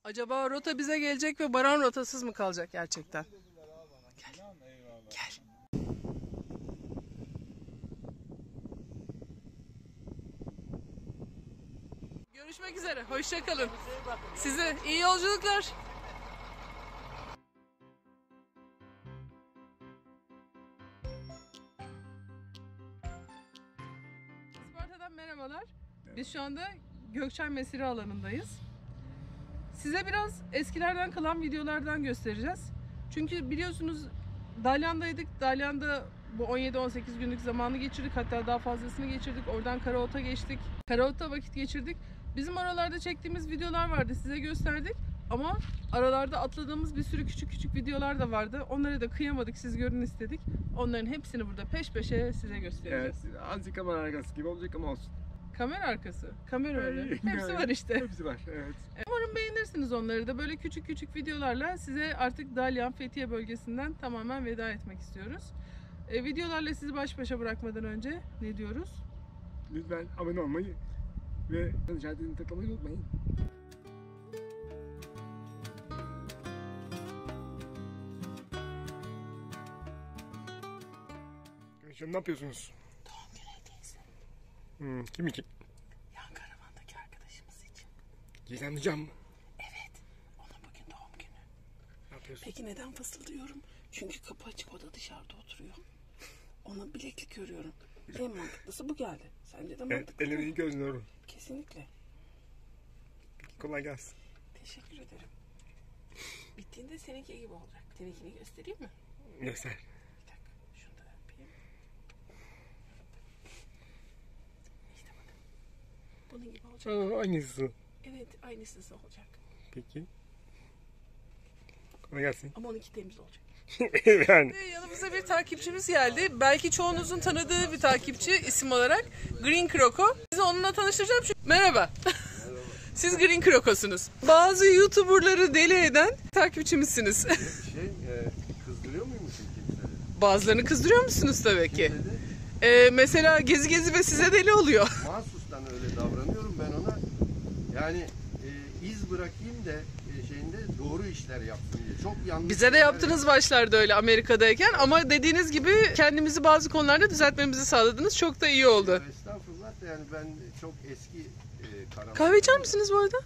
Acaba rota bize gelecek ve Baran rotasız mı kalacak gerçekten? Gel. Gel. Görüşmek üzere. Hoşça kalın. Size iyi yolculuklar. Isparta'dan merhabalar. Biz şu anda Gökçen Mesire alanındayız. Size biraz eskilerden kalan videolardan göstereceğiz. Çünkü biliyorsunuz Dalyan'daydık. Dalyan'da bu 17-18 günlük zamanı geçirdik. Hatta daha fazlasını geçirdik. Oradan Karaot'a geçtik. Karaot'ta vakit geçirdik. Bizim oralarda çektiğimiz videolar vardı. Size gösterdik. Ama aralarda atladığımız bir sürü küçük videolar da vardı. Onları da kıyamadık. Siz görün istedik. Onların hepsini burada peş peşe size göstereceğiz. Evet, azıcık kamera arkası gibi olacak ama olsun. Kamera arkası, kamera önü. Hepsi var işte. Hepsi var, evet. Umarım beğenirsiniz onları da. Böyle küçük videolarla size artık Dalyan, Fethiye bölgesinden tamamen veda etmek istiyoruz. Videolarla sizi baş başa bırakmadan önce ne diyoruz? Lütfen abone olmayı ve işaretini tıklamayı unutmayın. Şimdi ne yapıyorsunuz? Doğum günü hediyesi. Kim için? Yan karavandaki arkadaşımız için. Gizemli mı? Evet, onun bugün doğum günü. Ne yapıyorsun? Peki neden fısıldıyorum? Çünkü kapı açık, o da dışarıda oturuyor. Ona bileklik görüyorum. En mantıklısı bu geldi. Sence de mantıklı Evet, elini göz nuru. Kesinlikle. Kolay gelsin. Teşekkür ederim. Bittiğinde seninki gibi olacak. Seninkini göstereyim mi? Göster. Bir dakika, şunu da yapayım. İşte bakın. Bunun gibi olacak. Aynısı. Evet, aynısı olacak. Peki. Kolay gelsin. Ama onunki temiz olacak. Yani. Yanımıza bir takipçimiz geldi. Belki çoğunuzun tanıdığı bir takipçi isim olarak Green Kroko. Sizi onunla tanıştıracağım. Merhaba. Siz Green Kroko'sunuz. Bazı YouTuber'ları deli eden takipçimizsiniz. Kızdırıyor muymuşsun kimseleri? Bazılarını kızdırıyor musunuz tabii ki? Mesela Gezi ve size deli oluyor. Mahsustan öyle davranıyorum ben ona. Yani iz bırakayım da şeyinde doğru işler yapsın diye. Çok yanlış. Bize de yaptınız başlarda öyle Amerika'dayken ama dediğiniz gibi kendimizi bazı konularda düzeltmemizi sağladınız. Çok da iyi oldu. Estağfurullah da yani ben çok eski karamel. Kahve içer misiniz bu arada?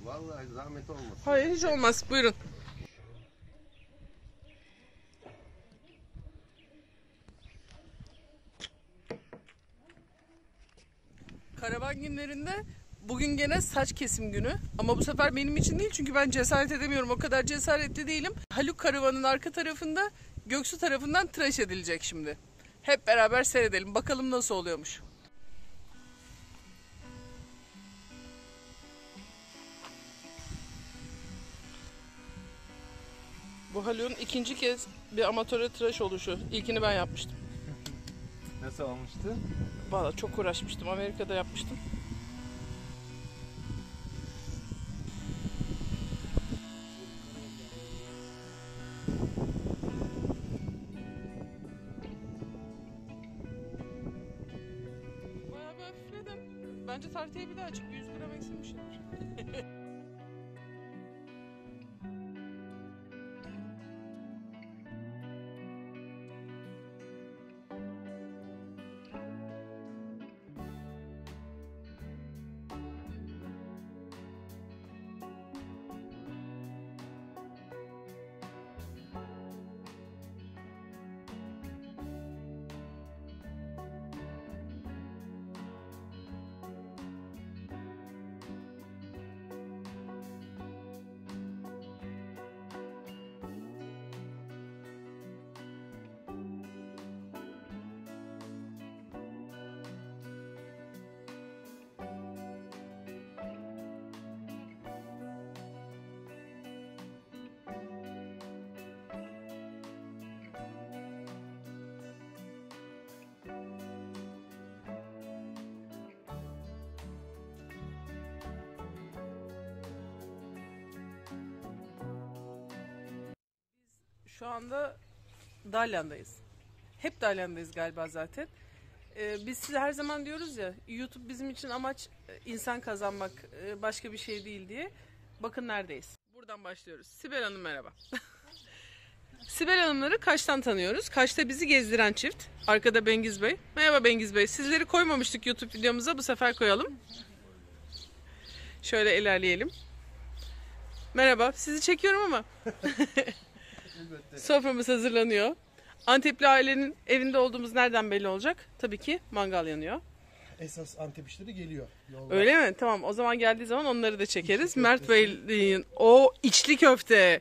Vallahi zahmet olmasın. Hayır, hiç olmaz. Buyurun. Karavan günlerinde bugün gene saç kesim günü. Ama bu sefer benim için değil çünkü ben cesaret edemiyorum. O kadar cesaretli değilim. Haluk Karavan'ın arka tarafında Göksu tarafından tıraş edilecek şimdi. Hep beraber seyredelim. Bakalım nasıl oluyormuş. Bu Haluk'un ikinci kez bir amatöre tıraş oluşu. İlkini ben yapmıştım. Nasıl olmuştu? Vallahi çok uğraşmıştım. Amerika'da yapmıştım. Bayağı bir hafifledim. Bence tartıya bir daha açık. 100 gram eksilmişimdir. Şu anda Dalyan'dayız. Hep Dalyan'dayız galiba zaten. Biz size her zaman diyoruz ya, YouTube bizim için amaç insan kazanmak, başka bir şey değil diye. Bakın neredeyiz. buradan başlıyoruz. Sibel Hanım merhaba. Sibel Hanımları Kaş'tan tanıyoruz. Kaş'ta bizi gezdiren çift. Arkada Bengiz Bey. Merhaba Bengiz Bey. Sizleri koymamıştık YouTube videomuza. Bu sefer koyalım. Şöyle ilerleyelim. Merhaba. Sizi çekiyorum ama. Soframız hazırlanıyor. Antepli ailenin evinde olduğumuz nereden belli olacak? Tabii ki mangal yanıyor. Esas Antep işleri geliyor. Yolda. Öyle mi? Tamam. O zaman geldiği zaman onları da çekeriz. Mert Bey'in o içli köfte.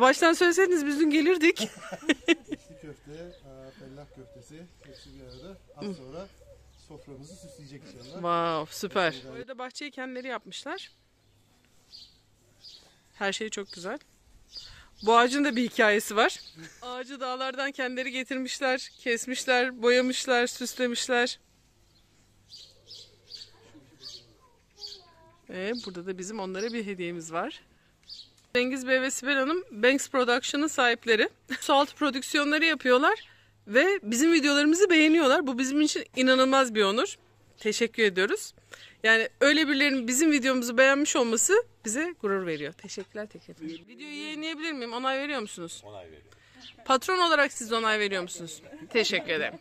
Baştan söyleseydiniz biz dün gelirdik. İçli köfte, fellah köftesi hepsi bir arada. Az sonra soframızı süsleyecek inşallah. Wow, süper. Bu arada bahçeyi kendileri yapmışlar. Her şey çok güzel. Bu ağacın da bir hikayesi var. Ağacı dağlardan kendileri getirmişler, kesmişler, boyamışlar, süslemişler. Ve burada da bizim onlara bir hediyemiz var. Cengiz Bey ve Sibel Hanım Banks Production'ın sahipleri. Sualtı prodüksiyonları yapıyorlar ve bizim videolarımızı beğeniyorlar. Bu bizim için inanılmaz bir onur. Teşekkür ediyoruz. Yani öyle birilerinin bizim videomuzu beğenmiş olması bize gurur veriyor. Teşekkürler. Videoyu yayınlayabilir miyim? Onay veriyor musunuz? Onay veriyorum. Patron olarak siz de onay veriyor musunuz? Teşekkür ederim.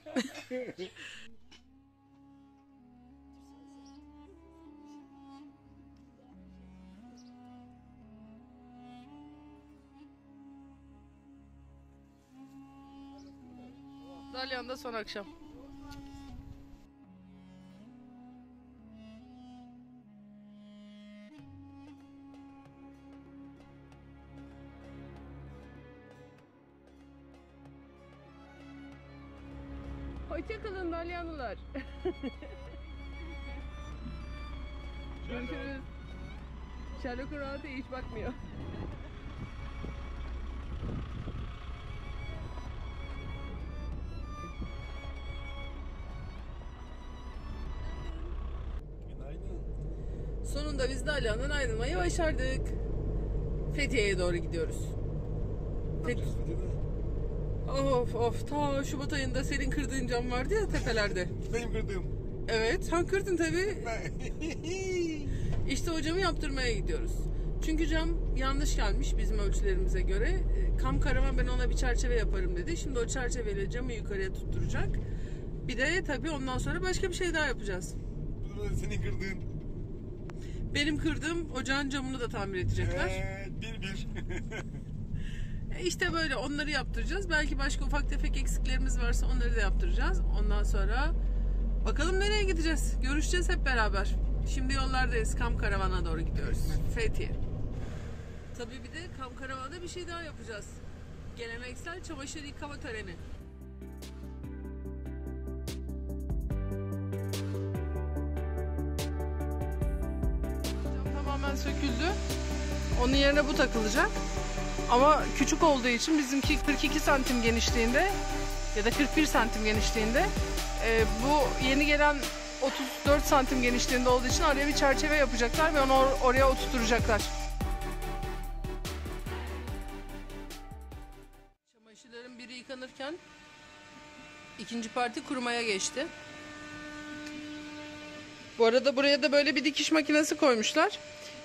Dalyan'da son akşam. Hoşçakalın Dalyanlılar. Görüşürüz. Sherlock Rahat'a hiç bakmıyor. Sonunda biz Dalyan'dan ayrılmayı başardık. Fethiye'ye doğru gidiyoruz. Of ta Şubat ayında senin kırdığın cam vardı ya tepelerde. Benim kırdığım. Evet sen kırdın tabii. İşte o camı yaptırmaya gidiyoruz. Çünkü cam yanlış gelmiş bizim ölçülerimize göre. Kam Karavan ben ona bir çerçeve yaparım dedi. Şimdi o çerçeveyle camı yukarıya tutturacak. Bir de tabii ondan sonra başka bir şey daha yapacağız. Senin kırdığın. Benim kırdığım ocağın camını da tamir edecekler. Bir. İşte böyle onları yaptıracağız. Belki başka ufak tefek eksiklerimiz varsa onları da yaptıracağız. Ondan sonra bakalım nereye gideceğiz. Görüşeceğiz hep beraber. Şimdi yollardayız. Kam Karavan'a doğru gidiyoruz. Fethiye. Tabii bir de Kam Karavan'da bir şey daha yapacağız. Geleneksel çamaşır yıkama töreni. Cam tamamen söküldü. Onun yerine bu takılacak. Ama küçük olduğu için bizimki 42 santim genişliğinde ya da 41 santim genişliğinde. Bu yeni gelen 34 santim genişliğinde olduğu için araya bir çerçeve yapacaklar ve onu oraya oturtacaklar. Çamaşırların biri yıkanırken ikinci parti kurumaya geçti. Bu arada buraya da böyle bir dikiş makinesi koymuşlar.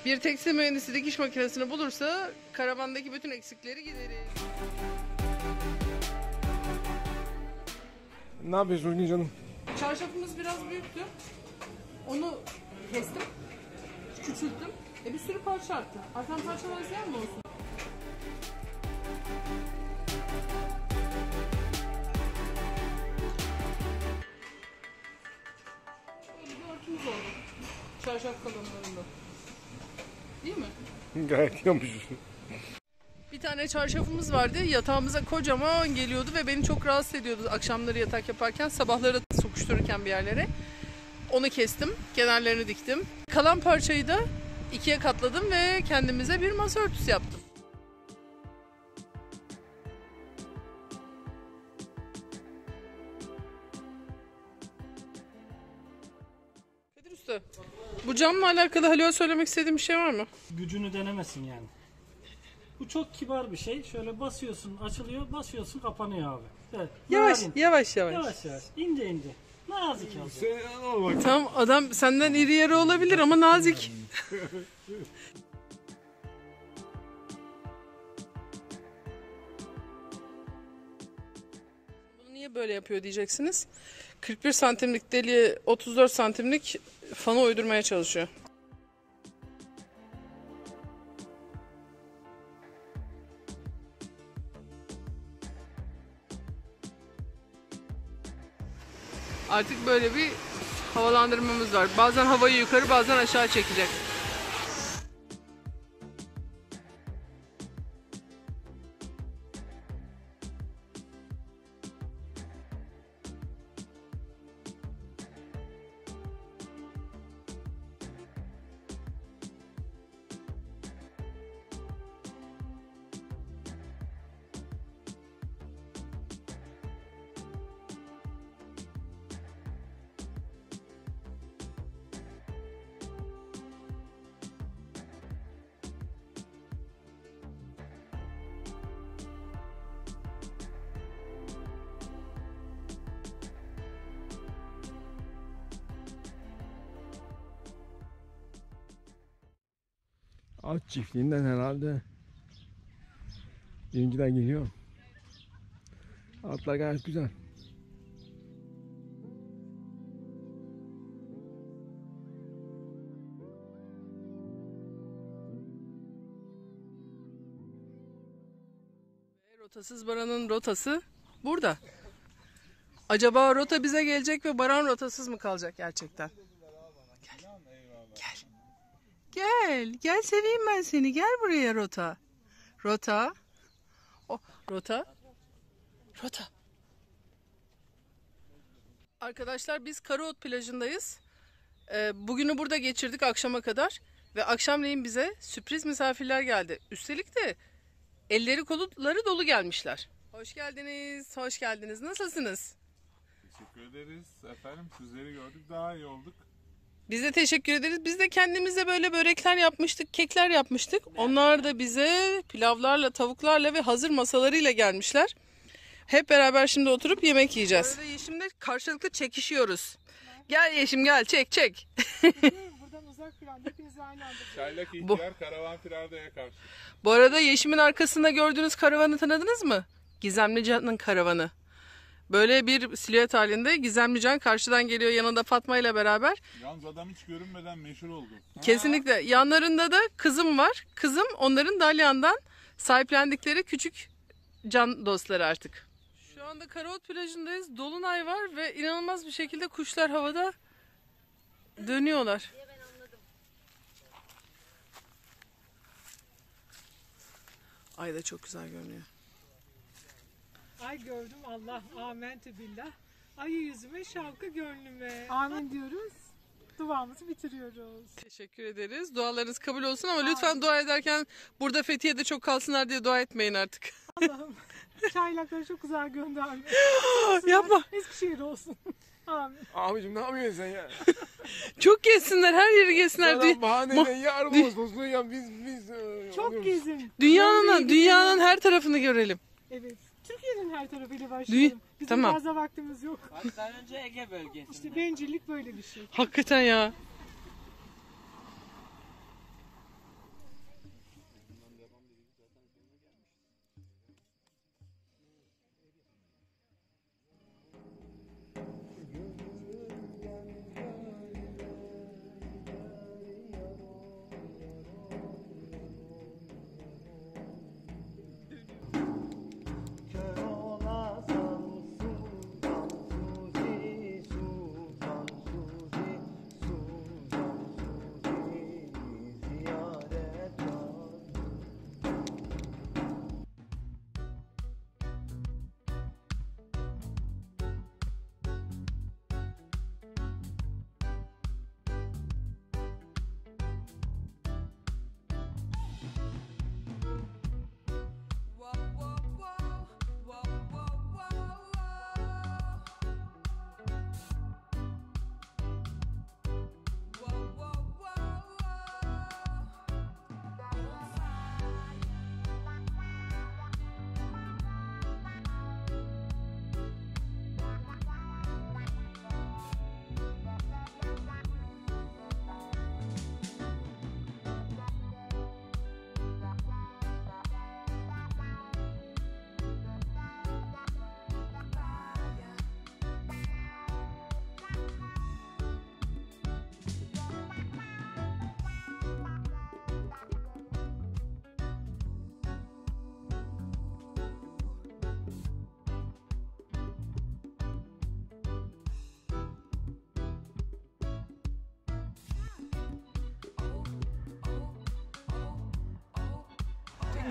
Bir tekstil mühendisi dikiş makinesini bulursa karavandaki bütün eksikleri giderir. Ne yapıyorsun bugün canım? Çarşafımız biraz büyüktü. Onu kestim. Küçülttüm. Bir sürü parça arttı. Artan parçalar ziyan mı olsun? Böyle bir örtümüz oldu. Çarşaf kalınlığında. Değil mi? Gayet yapmışsın. Bir tane çarşafımız vardı. Yatağımıza kocaman geliyordu ve beni çok rahatsız ediyordu akşamları yatak yaparken, sabahları sokuştururken bir yerlere. Onu kestim, kenarlarını diktim. Kalan parçayı da ikiye katladım ve kendimize bir masa örtüsü yaptım. Kadir Usta, bu camla alakalı Haluk'a söylemek istediğim bir şey var mı? Gücünü denemesin yani. Bu çok kibar bir şey. Şöyle basıyorsun, açılıyor, basıyorsun, kapanıyor abi. Evet. Yavaş, narin. yavaş. Yavaş. İnce. Nazik olsun. Sen al bak. Tamam, adam senden iri yarı olabilir ama nazik. Niye böyle yapıyor diyeceksiniz. 41 santimlik deliğe 34 santimlik fanı uydurmaya çalışıyor. Artık böyle bir havalandırmamız var. Bazen havayı yukarı, bazen aşağı çekecek. At çiftliğinden herhalde birinciler geliyor. Atlar gayet güzel. Rotasız Baran'ın rotası burada. Acaba rota bize gelecek ve Baran rotasız mı kalacak gerçekten? Gel. Gel. Gel. Gel seveyim ben seni. Gel buraya rota. Rota. Oh, rota. Rota. Arkadaşlar biz Karaot plajındayız. Bugünü burada geçirdik akşama kadar. Ve akşamleyin bize sürpriz misafirler geldi. Üstelik de elleri kolları dolu gelmişler. Hoş geldiniz, hoş geldiniz. Nasılsınız? Teşekkür ederiz. Efendim sizleri gördük, daha iyi olduk. Biz de teşekkür ederiz. Biz de kendimize böyle börekler yapmıştık, kekler yapmıştık. Onlar da bize pilavlarla, tavuklarla ve hazır masalarıyla gelmişler. Hep beraber şimdi oturup yemek yiyeceğiz. Burada Yeşim'le karşılıklı çekişiyoruz. Gel Yeşim gel, çek. Buradan uzak planda hepiniz aynı anda. Çaylak ihtiyar karavan firardaya karşı. Bu arada Yeşim'in arkasında gördüğünüz karavanı tanıdınız mı? Gizemli Can'ın karavanı. Böyle bir silüet halinde Gizemli Can karşıdan geliyor yanında Fatma ile beraber. Yalnız adam hiç görünmeden meşhur oldu. Kesinlikle. Yanlarında da kızım var. Kızım onların Dalyan'dan sahiplendikleri küçük can dostları artık. Şu anda Karaot plajındayız. Dolunay var ve inanılmaz bir şekilde kuşlar havada dönüyorlar. Ay da çok güzel görünüyor. Ay gördüm Allah amentü billah. Ay yüzüme şavkı gönlüme. Amin diyoruz. Duamızı bitiriyoruz. Teşekkür ederiz. Dualarınız kabul olsun ama lütfen dua ederken burada Fethiye'de çok kalsınlar diye dua etmeyin artık. Allah'ım çaylakları çok güzel gönderme. Yapma. Eskişehir olsun. Amin. Abicim ne yapıyorsun sen ya? Çok gezsinler, her yeri gezsinler. Sana bahaneyle yardım olsun ya biz Çok alıyoruz. gezin. Dünyanın her tarafını görelim. Evet. Türkiye'nin her tarafıyla başlayalım. Bizim Tamam. fazla vaktimiz yok. Hatta önce Ege bölgesi. İşte bencillik böyle bir şey. Hakikaten ya.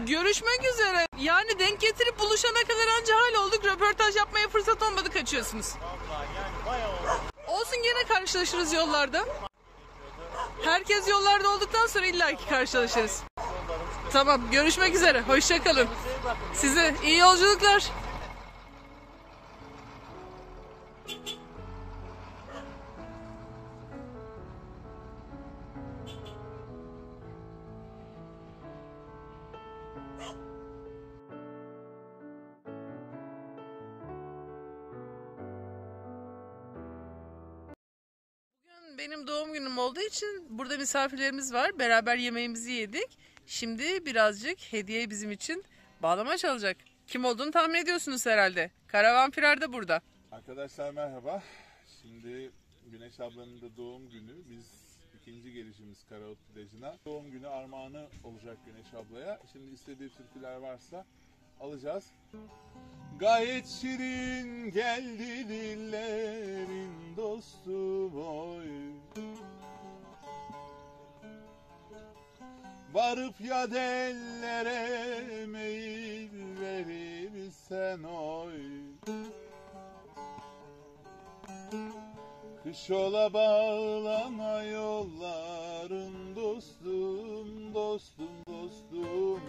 Görüşmek üzere. Yani denk getirip buluşana kadar anca hal olduk. Röportaj yapmaya fırsat olmadı, kaçıyorsunuz. Olsun, gene karşılaşırız yollarda. Herkes yollarda olduktan sonra illaki karşılaşırız. Tamam, görüşmek üzere. Hoşça kalın. Size iyi yolculuklar. Benim doğum günüm olduğu için burada misafirlerimiz var. Beraber yemeğimizi yedik. Şimdi birazcık hediye bizim için bağlama çalacak. Kim olduğunu tahmin ediyorsunuz herhalde. Karavan Firar da burada. Arkadaşlar merhaba. Şimdi Güneş ablanın da doğum günü. Biz ikinci gelişimiz Karaot plajına. Doğum günü armağanı olacak Güneş ablaya. Şimdi istediği türküler varsa alacağız. Gayet şirin geldi dillerin dostu boy. Varıp ya dellere meyil verirsen oy. Kış ola bağlama yolların dostum, dostum, dostum.